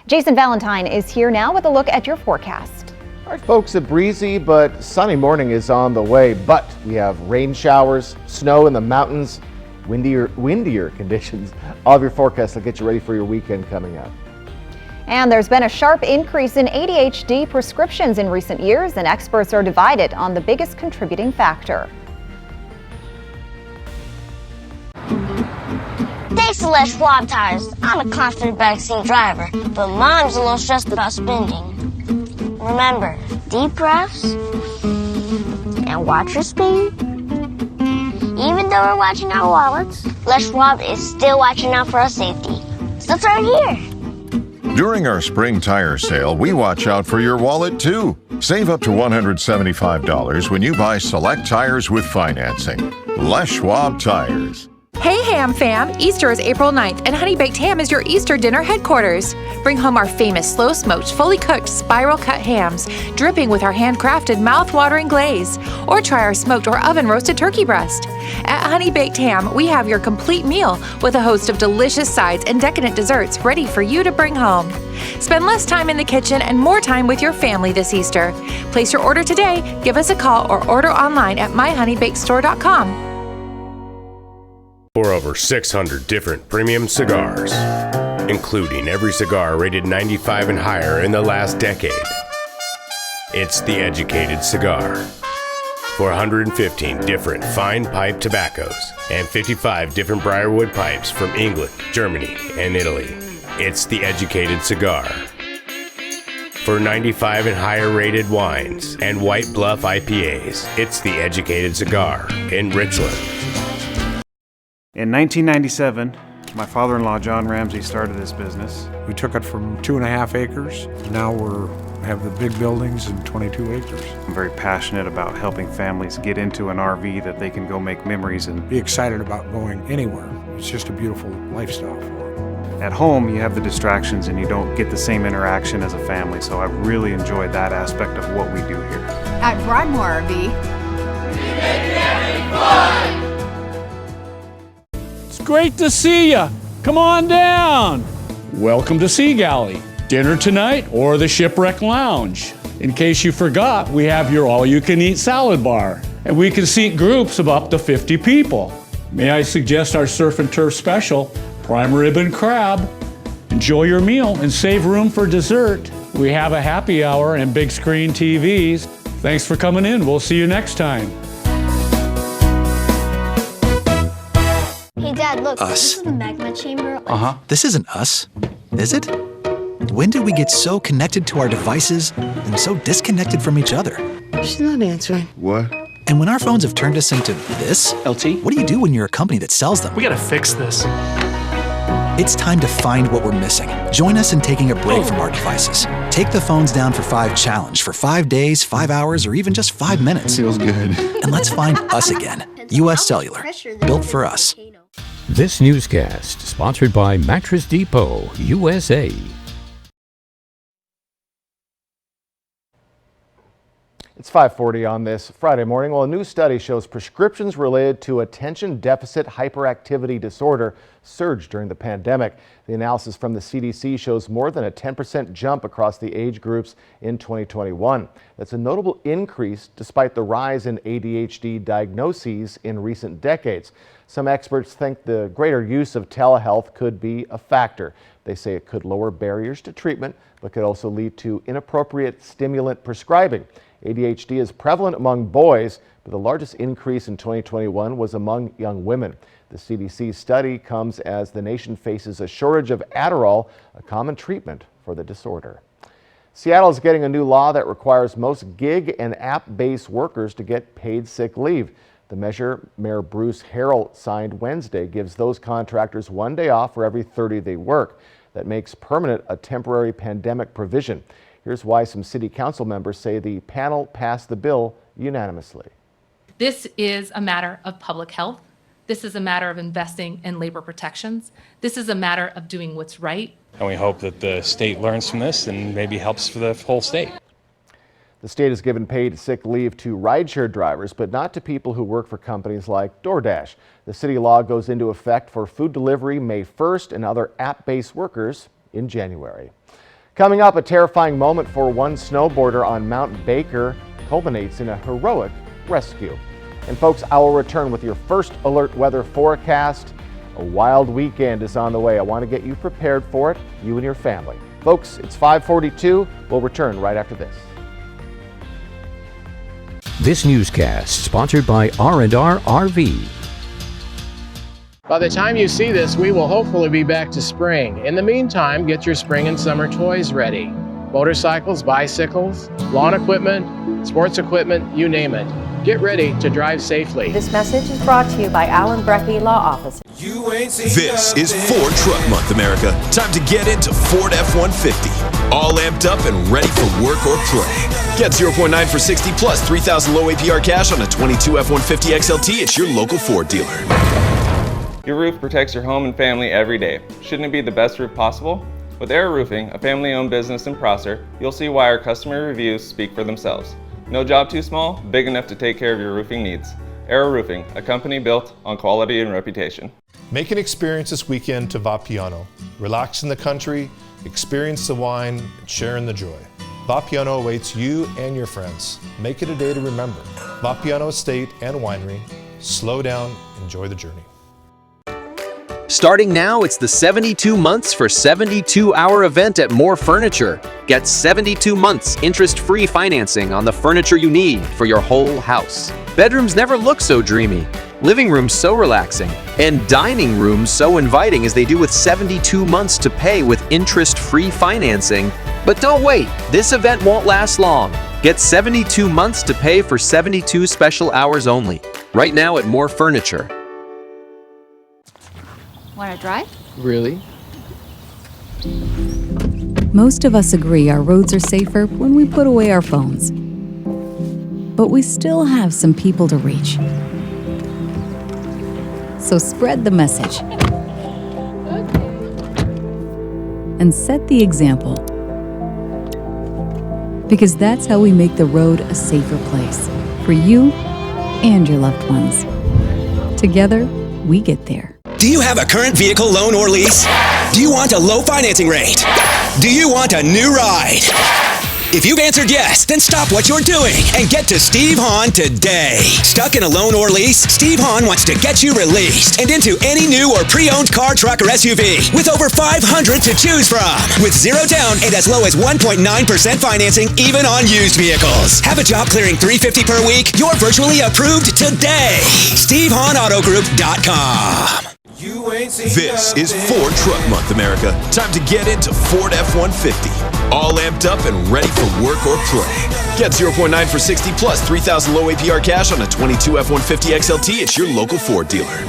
Jason Valentine is here now with a look at your forecast. All right, folks, a breezy but sunny morning is on the way, but we have rain showers, snow in the mountains, windier conditions. All of your forecasts will get you ready for your weekend coming up. And there's been a sharp increase in ADHD prescriptions in recent years, and experts are divided on the biggest contributing factor. Thanks to Les Schwab Tires, I'm a confident backseat driver, but Mom's a little stressed about spending. Remember, deep breaths and watch your speed. Even though we're watching our wallets, Les Schwab is still watching out for our safety. So turn here. During our spring tire sale, we watch out for your wallet too. Save up to $175 when you buy select tires with financing. Les Schwab Tires. Hey Ham Fam! Easter is April 9th, and Honey Baked Ham is your Easter dinner headquarters. Bring home our famous slow-smoked, fully cooked, spiral-cut hams, dripping with our handcrafted, mouth-watering glaze. Or try our smoked or oven-roasted turkey breast. At Honey Baked Ham, we have your complete meal with a host of delicious sides and decadent desserts ready for you to bring home. Spend less time in the kitchen and more time with your family this Easter. Place your order today, give us a call, or order online at myhoneybakedstore.com. For over 600 different premium cigars, including every cigar rated 95 and higher in the last decade. It's The Educated Cigar. For 115 different fine pipe tobaccos and 55 different Briarwood pipes from England, Germany, and Italy. It's The Educated Cigar. For 95 and higher rated wines and White Bluff IPAs, it's The Educated Cigar in Richland. In 1997, my father-in-law, John Ramsey, started this business. We took it from 2.5 acres. Now we have the big buildings and 22 acres. I'm very passionate about helping families get into an RV that they can go make memories and be excited about going anywhere. It's just a beautiful lifestyle for them. At home, you have the distractions and you don't get the same interaction as a family, so I've really enjoyed that aspect of what we do here. At Broadmoor RV, we make camping fun! Great to see you. Come on down. Welcome to Sea Galley. Dinner tonight or the Shipwreck Lounge. In case you forgot, we have your all-you-can-eat salad bar, and we can seat groups of up to 50 people. May I suggest our surf and turf special, prime rib and crab. Enjoy your meal and save room for dessert. We have a happy hour and big screen TVs. Thanks for coming in. We'll see you next time. Hey, Dad, look. Us. This is the magma chamber. This isn't us, is it? When did we get so connected to our devices and so disconnected from each other? She's not answering. What? And when our phones have turned us into this, LT, what do you do when you're a company that sells them? we gotta fix this. It's time to find what we're missing. Join us in taking a break from our devices. Take the phones down for 5 challenge for 5 days, 5 hours, or even just 5 minutes. Feels good. And let's find us again. U.S. Cellular, built for us. This newscast sponsored by Mattress Depot, USA. It's 5:40 on this Friday morning. Well, a new study shows prescriptions related to attention deficit hyperactivity disorder surged during the pandemic. The analysis from the CDC shows more than a 10% jump across the age groups in 2021. That's a notable increase despite the rise in ADHD diagnoses in recent decades. Some experts think the greater use of telehealth could be a factor. They say it could lower barriers to treatment, but could also lead to inappropriate stimulant prescribing. ADHD is prevalent among boys, but the largest increase in 2021 was among young women. The CDC study comes as the nation faces a shortage of Adderall, a common treatment for the disorder. Seattle is getting a new law that requires most gig and app-based workers to get paid sick leave. The measure Mayor Bruce Harrell signed Wednesday gives those contractors 1 day off for every 30 they work. That makes permanent a temporary pandemic provision. Here's why some city council members say the panel passed the bill unanimously. This is a matter of public health. This is a matter of investing in labor protections. This is a matter of doing what's right. And we hope that the state learns from this and maybe helps for the whole state. The state has given paid sick leave to rideshare drivers, but not to people who work for companies like DoorDash. The city law goes into effect for food delivery May 1st and other app-based workers in January. Coming up, a terrifying moment for one snowboarder on Mount Baker culminates in a heroic rescue. And folks, I will return with your first alert weather forecast. A wild weekend is on the way. I want to get you prepared for it, you and your family. Folks, it's 5:42. We'll return right after this. This newscast sponsored by R&R RV. By the time you see this, we will hopefully be back to spring. In the meantime, get your spring and summer toys ready. Motorcycles, bicycles, lawn equipment, sports equipment, you name it. Get ready to drive safely. This message is brought to you by Alan Brecky Law Office. This is Ford Truck Month, America. Time to get into Ford F-150. All amped up and ready for work or play. Get 0.9 for 60 plus 3,000 low APR cash on a 22 F-150 XLT at your local Ford dealer. Your roof protects your home and family every day. Shouldn't it be the best roof possible? With Air Roofing, a family-owned business in Prosser, you'll see why our customer reviews speak for themselves. No job too small, big enough to take care of your roofing needs. Air Roofing, a company built on quality and reputation. Make an experience this weekend to Vapiano. Relax in the country, experience the wine, and share in the joy. Vapiano awaits you and your friends. Make it a day to remember. Vapiano Estate and Winery. Slow down, enjoy the journey. Starting now, it's the 72 months for 72-hour event at More Furniture. Get 72 months interest-free financing on the furniture you need for your whole house. Bedrooms never look so dreamy, living rooms so relaxing, and dining rooms so inviting as they do with 72 months to pay with interest-free financing. But don't wait, this event won't last long. Get 72 months to pay for 72 special hours only. Right now at More Furniture. Want to drive? Really? Most of us agree our roads are safer when we put away our phones. But we still have some people to reach. So spread the message. And set the example. Because that's how we make the road a safer place for you and your loved ones. Together, we get there. Do you have a current vehicle loan or lease? Do you want a low financing rate? Do you want a new ride? If you've answered yes, then stop what you're doing and get to Steve Hahn today. Stuck in a loan or lease? Steve Hahn wants to get you released and into any new or pre-owned car, truck, or SUV with over 500 to choose from. With zero down and as low as 1.9% financing even on used vehicles. Have a job clearing $350 per week? You're virtually approved today. SteveHahnAutoGroup.com. This is Ford Truck Month, America. Time to get into Ford F-150. All amped up and ready for work or play. Get 0.9 for 60 plus 3,000 low APR cash on a 22 F-150 XLT at your local Ford dealer.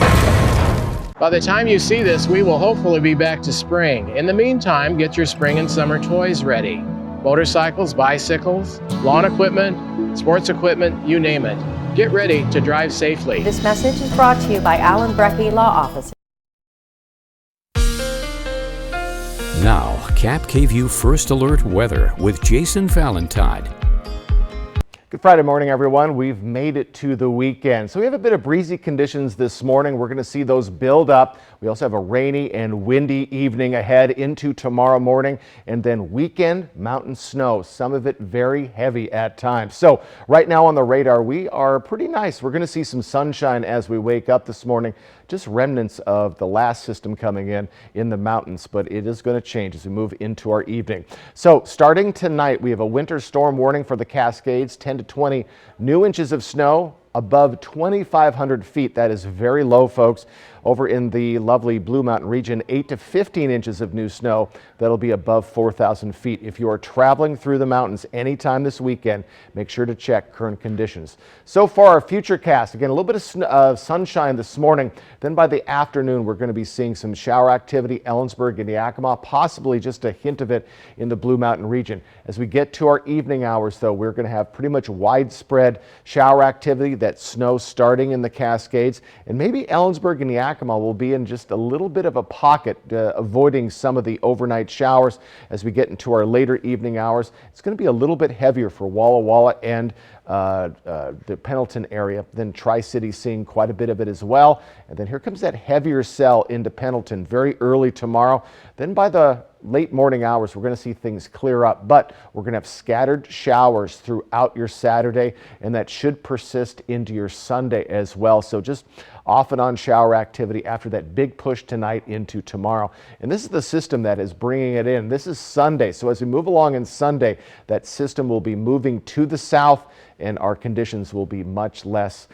By the time you see this, we will hopefully be back to spring. In the meantime, get your spring and summer toys ready. Motorcycles, bicycles, lawn equipment, sports equipment, you name it. Get ready to drive safely. This message is brought to you by Alan Brecky Law Office. Now, Cap KVU First Alert Weather with Jason Valentine. Good Friday morning, everyone. We've made it to the weekend. So we have a bit of breezy conditions this morning. We're going to see those build up. We also have a rainy and windy evening ahead into tomorrow morning, and then weekend mountain snow, some of it very heavy at times. So right now on the radar, we are pretty nice. We're going to see some sunshine as we wake up this morning. Just remnants of the last system coming in the mountains, but it is going to change as we move into our evening. So starting tonight, we have a winter storm warning for the Cascades, 10 to 20 new inches of snow above 2,500 feet. That is very low, folks. Over in the lovely Blue Mountain region, 8 to 15 inches of new snow. That'll be above 4,000 feet. If you are traveling through the mountains anytime this weekend, make sure to check current conditions. So far, our future cast, again, a little bit of sunshine this morning. Then by the afternoon, we're going to be seeing some shower activity, Ellensburg and Yakima, possibly just a hint of it in the Blue Mountain region. As we get to our evening hours, though, we're going to have pretty much widespread shower activity, that snow starting in the Cascades, and maybe Ellensburg and Yakima will be in just a little bit of a pocket, avoiding some of the overnight showers as we get into our later evening hours. It's going to be a little bit heavier for Walla Walla and the Pendleton area. Then Tri-City seeing quite a bit of it as well. And then here comes that heavier cell into Pendleton very early tomorrow. Then by the late morning hours, we're going to see things clear up, but we're going to have scattered showers throughout your Saturday, and that should persist into your Sunday as well. So just off and on shower activity after that big push tonight into tomorrow. And this is the system that is bringing it in. This is Sunday. So as we move along in Sunday, that system will be moving to the south, and our conditions will be much less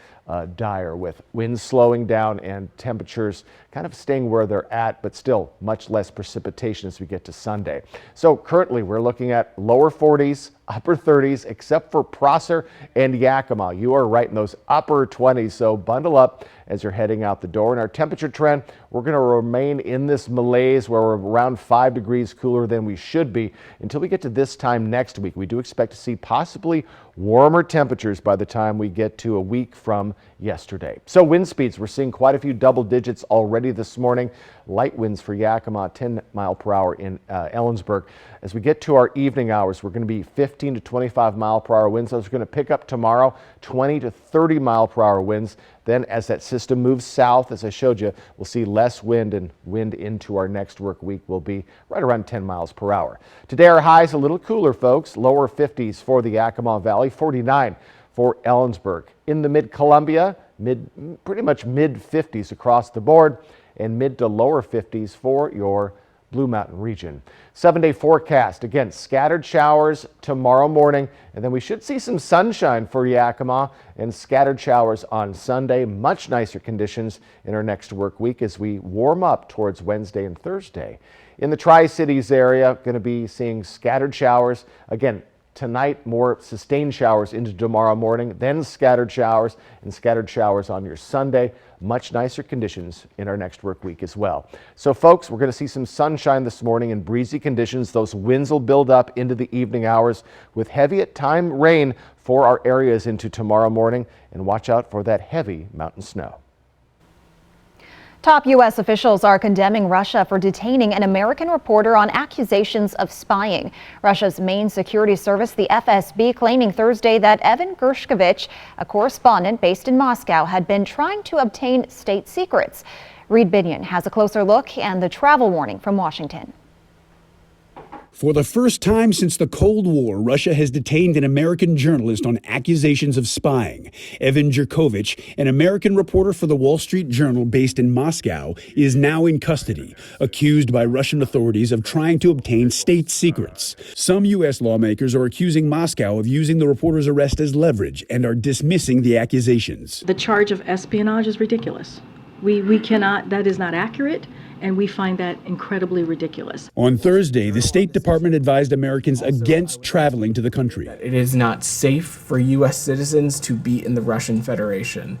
dire, with winds slowing down and temperatures kind of staying where they're at, but still much less precipitation as we get to Sunday. So currently we're looking at lower 40s, upper 30s, except for Prosser and Yakima. You are right in those upper 20s, so bundle up as you're heading out the door. And our temperature trend, we're going to remain in this malaise where we're around 5 degrees cooler than we should be until we get to this time next week. We do expect to see possibly warmer temperatures by the time we get to a week from yesterday. So wind speeds, we're seeing quite a few double digits already this morning. Light winds for Yakima, 10 mile per hour in Ellensburg. As we get to our evening hours, we're going to be 15 to 25 mile per hour winds. Those are going to pick up tomorrow, 20 to 30 mile per hour winds. Then as that system moves south, as I showed you, we'll see less wind, and wind into our next work week will be right around 10 miles per hour. Today our highs a little cooler, folks. Lower 50s for the Yakima Valley, 49 for Ellensburg. In the mid-Columbia, pretty much mid-50s across the board, and mid to lower 50s for your Blue Mountain region. 7-day forecast, again, scattered showers tomorrow morning, and then we should see some sunshine for Yakima and scattered showers on Sunday. Much nicer conditions in our next work week as we warm up towards Wednesday and Thursday. In the Tri-Cities area, going to be seeing scattered showers. Again, tonight, more sustained showers into tomorrow morning, then scattered showers on your Sunday. Much nicer conditions in our next work week as well. So folks, we're going to see some sunshine this morning and breezy conditions. Those winds will build up into the evening hours with heavy at time rain for our areas into tomorrow morning, and watch out for that heavy mountain snow. Top U.S. officials are condemning Russia for detaining an American reporter on accusations of spying. Russia's main security service, the FSB, claiming Thursday that Evan Gershkovich, a correspondent based in Moscow, had been trying to obtain state secrets. Reed Binion has a closer look and the travel warning from Washington. For the first time since the Cold War, Russia has detained an American journalist on accusations of spying. Evan Jurkovich, an American reporter for the Wall Street Journal based in Moscow, is now in custody, accused by Russian authorities of trying to obtain state secrets. Some U.S. lawmakers are accusing Moscow of using the reporter's arrest as leverage and are dismissing the accusations. The charge of espionage is ridiculous. We cannot, that is not accurate. And we find that incredibly ridiculous. On Thursday, the State Department advised Americans against traveling to the country. It is not safe for U.S. citizens to be in the Russian Federation.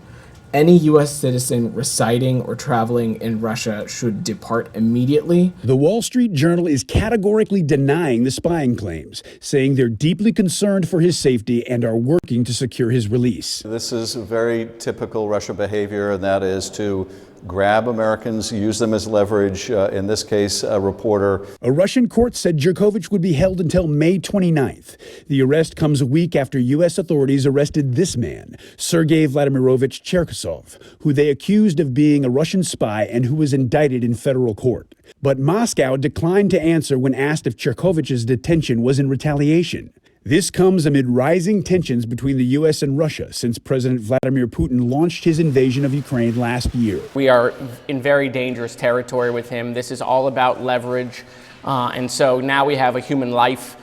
Any U.S. citizen residing or traveling in Russia should depart immediately. The Wall Street Journal is categorically denying the spying claims, saying they're deeply concerned for his safety and are working to secure his release. This is very typical Russia behavior, and that is to grab Americans, use them as leverage, in this case, a reporter. A Russian court said Jurkovich would be held until May 29th. The arrest comes a week after U.S. authorities arrested this man, Sergei Vladimirovich Cherkasov, who they accused of being a Russian spy and who was indicted in federal court. But Moscow declined to answer when asked if Cherkovich's detention was in retaliation. This comes amid rising tensions between the U.S. and Russia since President Vladimir Putin launched his invasion of Ukraine last year. We are in very dangerous territory with him. This is all about leverage. And so now we have a human life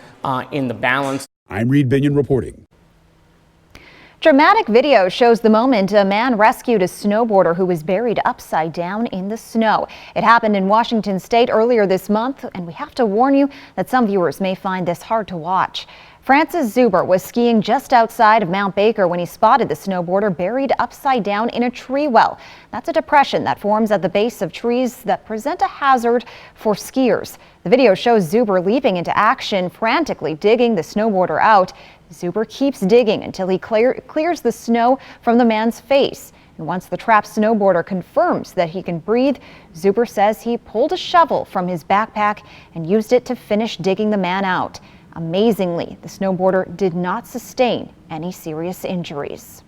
in the balance. I'm Reed Binion reporting. Dramatic video shows the moment a man rescued a snowboarder who was buried upside down in the snow. It happened in Washington State earlier this month, and we have to warn you that some viewers may find this hard to watch. Francis Zuber was skiing just outside of Mount Baker when he spotted the snowboarder buried upside down in a tree well. That's a depression that forms at the base of trees that present a hazard for skiers. The video shows Zuber leaping into action, frantically digging the snowboarder out. Zuber keeps digging until he clears the snow from the man's face. And once the trapped snowboarder confirms that he can breathe, Zuber says he pulled a shovel from his backpack and used it to finish digging the man out. Amazingly, the snowboarder did not sustain any serious injuries.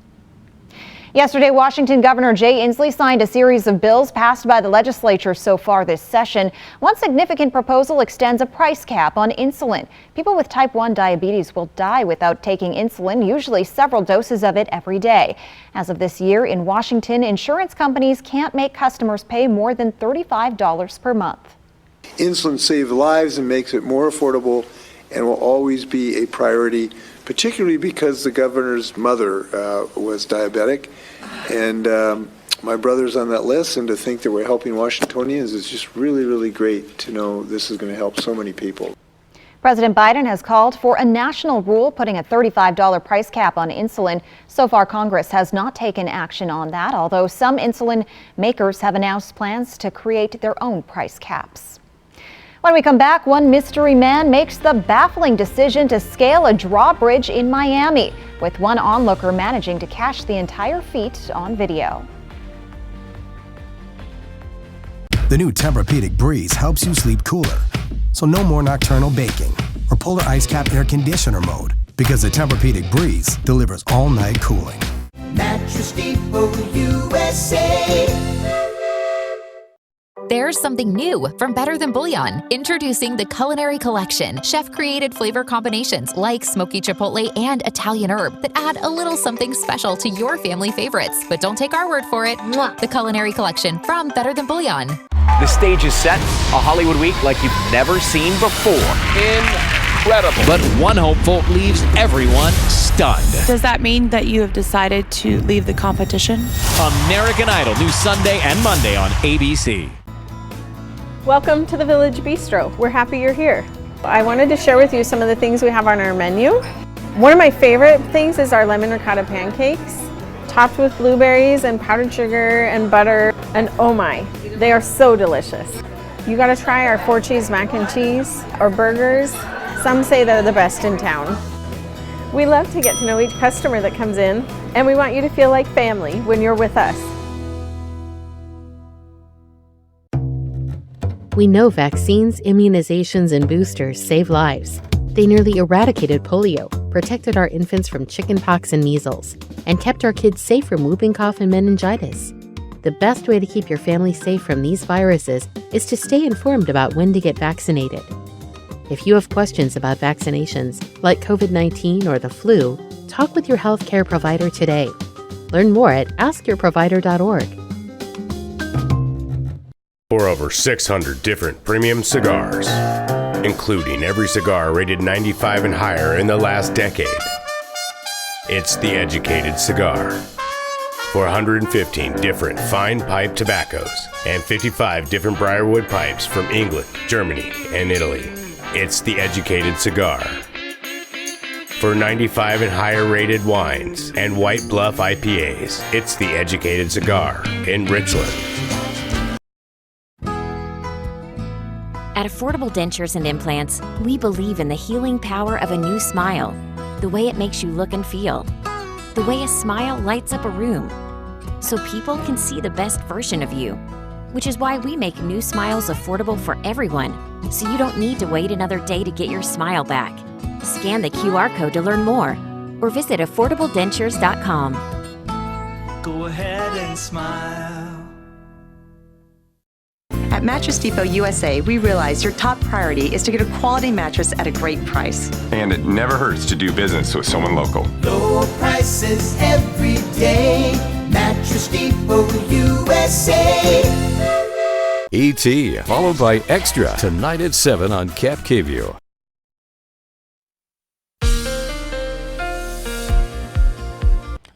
Yesterday, Washington Governor Jay Inslee signed a series of bills passed by the legislature so far this session. One significant proposal extends a price cap on insulin. People with type 1 diabetes will die without taking insulin, usually several doses of it every day. As of this year in Washington, insurance companies can't make customers pay more than $35 per month. Insulin saves lives and makes it more affordable and will always be a priority, particularly because the governor's mother was diabetic, and my brother's on that list, and to think that we're helping Washingtonians is just really, really great to know this is going to help so many people. President Biden has called for a national rule putting a $35 price cap on insulin. So far, Congress has not taken action on that, although some insulin makers have announced plans to create their own price caps. When we come back, one mystery man makes the baffling decision to scale a drawbridge in Miami, with one onlooker managing to catch the entire feat on video. The new Tempur-Pedic Breeze helps you sleep cooler, so no more nocturnal baking or polar ice cap air conditioner mode, because the Tempur-Pedic Breeze delivers all-night cooling. Mattress Depot USA. There's something new from Better Than Bouillon. Introducing the Culinary Collection. Chef-created flavor combinations like smoky chipotle and Italian herb that add a little something special to your family favorites. But don't take our word for it. The Culinary Collection from Better Than Bouillon. The stage is set. A Hollywood week like you've never seen before. Incredible. But one hopeful leaves everyone stunned. Does that mean that you have decided to leave the competition? American Idol, new Sunday and Monday on ABC. Welcome to the Village Bistro. We're happy you're here. I wanted to share with you some of the things we have on our menu. One of my favorite things is our lemon ricotta pancakes, topped with blueberries and powdered sugar and butter, and oh my, they are so delicious. You gotta try our 4-cheese mac and cheese or burgers. Some say they're the best in town. We love to get to know each customer that comes in, and we want you to feel like family when you're with us. We know vaccines, immunizations, and boosters save lives. They nearly eradicated polio, protected our infants from chickenpox and measles, and kept our kids safe from whooping cough and meningitis. The best way to keep your family safe from these viruses is to stay informed about when to get vaccinated. If you have questions about vaccinations, like COVID-19 or the flu, talk with your healthcare provider today. Learn more at askyourprovider.org. For over 600 different premium cigars, including every cigar rated 95 and higher in the last decade, it's The Educated Cigar. For 115 different fine pipe tobaccos and 55 different Briarwood pipes from England, Germany, and Italy, it's The Educated Cigar. For 95 and higher rated wines and White Bluff IPAs, it's The Educated Cigar in Richland. At Affordable Dentures and Implants, we believe in the healing power of a new smile, the way it makes you look and feel, the way a smile lights up a room, so people can see the best version of you, which is why we make new smiles affordable for everyone, so you don't need to wait another day to get your smile back. Scan the QR code to learn more, or visit affordabledentures.com. Go ahead and smile. At Mattress Depot USA, we realize your top priority is to get a quality mattress at a great price. And it never hurts to do business with someone local. Low prices every day. Mattress Depot USA. E.T. followed by Extra tonight at 7 on Cap KView.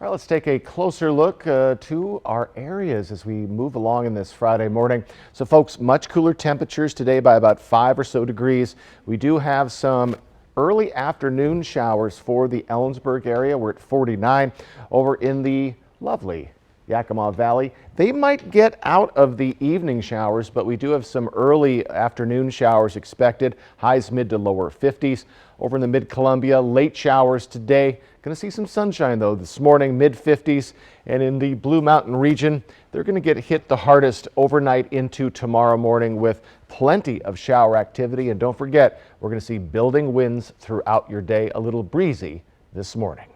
All right, let's take a closer look to our areas as we move along in this Friday morning. So folks, much cooler temperatures today by about 5 or so degrees. We do have some early afternoon showers for the Ellensburg area. We're at 49. Over in the lovely Yakima Valley, they might get out of the evening showers, but we do have some early afternoon showers expected. Highs mid to lower 50s. Over in the Mid-Columbia, late showers today. Going to see some sunshine though this morning, mid 50s. And in the Blue Mountain region, they're going to get hit the hardest overnight into tomorrow morning with plenty of shower activity. And don't forget, we're going to see building winds throughout your day, a little breezy this morning.